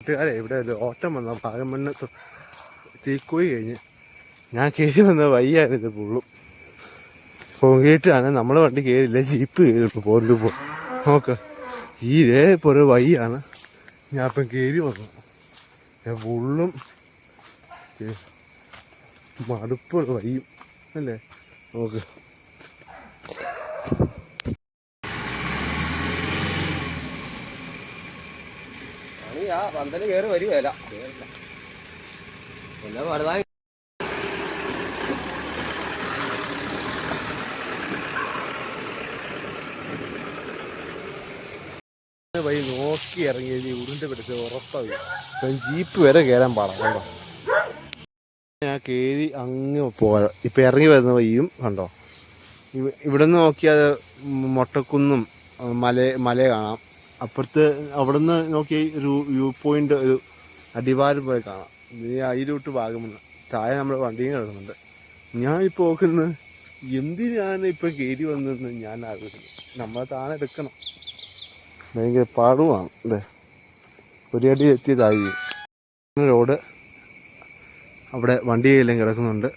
കൂട്ടുകാരെ ഇവിടെ ഒരു ഓട്ടം വന്ന വാഗമണ്ണ് തീക്കോയി കഴിഞ്ഞ് ഞാൻ കയറി വന്ന വയ്യാണിത് ഫുള്ളും കോൺക്രീറ്റാണ്. നമ്മളെ വണ്ടി കയറില്ല, ജീപ്പ് കയറി പോലും നോക്ക്. ഇതേപോലെ വയ്യാണ് ഞാൻ ഇപ്പം കയറി വന്നു. ഫുള്ളും മടുപ്പുള്ള വയ്യും അല്ലേ നോക്ക്. പന്തല് കയറി വരുവല്ല പിന്നെ വലുതായി വഴി നോക്കി ഇറങ്ങി ഉരുണ്ട് പിടിച്ച് ഉറപ്പായി. ഇപ്പം ജീപ്പ് വരെ കയറാൻ പാടാം കണ്ടോ. ഞാൻ കയറി അങ്ങ് പോകാം. ഇപ്പം ഇറങ്ങി വരുന്ന വഴിയും കണ്ടോ. ഇവിടെ നിന്ന് നോക്കിയാൽ മൊട്ടക്കുന്നും മല കാണാം. അപ്പുറത്ത് അവിടെ നിന്ന് നോക്കി ഒരു വ്യൂ പോയിന്റ്, ഒരു അടിവാരം പോലെ കാണാം. അതിലോട്ട് വാഗമണ്ണ് താഴെ നമ്മുടെ വണ്ടിയും കിടക്കുന്നുണ്ട്. ഞാനിപ്പോൾ നോക്കുന്നത് എന്തിനാണ് ഇപ്പം കയറി വന്നതെന്ന് ഞാൻ ആലോചിക്കുന്നു. നമ്മളെ താഴെ എടുക്കണം, ഭയങ്കര പാടുമാണ് അല്ലേ. ഒരു അടി എത്തിയതായി റോഡ്. അവിടെ വണ്ടിയെല്ലാം കിടക്കുന്നുണ്ട്.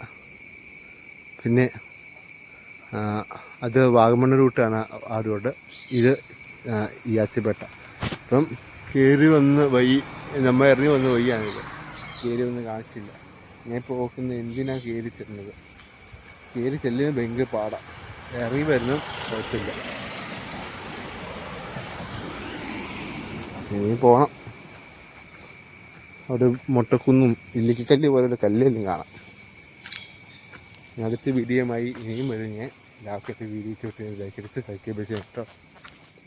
പിന്നെ അത് വാഗമണ്ണ് റൂട്ടാണ് ആ റോഡ്. ഇത് ഇയാച്ചിപ്പേട്ട. അപ്പം കയറി വന്ന വഴി, നമ്മൾ ഇറങ്ങി വന്ന വഴിയാണിത്. കയറി വന്ന് കാണിച്ചില്ല. ഞാൻ ഇപ്പോൾ നോക്കുന്നത് എന്തിനാണ് കയറി ചെല്ലുന്നത്. കയറി ചെല്ലുന്നത് ഭയങ്കര പാടാണ്, ഇറങ്ങി വരുന്നത് കുഴപ്പമില്ല. ഇനി പോകണം. അവിടെ മൊട്ടക്കുന്നും ഇല്ലിക്കല്ല് പോലൊരു കല്ലെല്ലാം കാണാം. അടുത്ത വീഡിയോയുമായി ഇനിയും വരും. ഞാൻ രാത്രി വീഡിയോ ചോട്ട് സബ്സ്ക്രൈബ് ചെയ്യണം കേട്ടോ.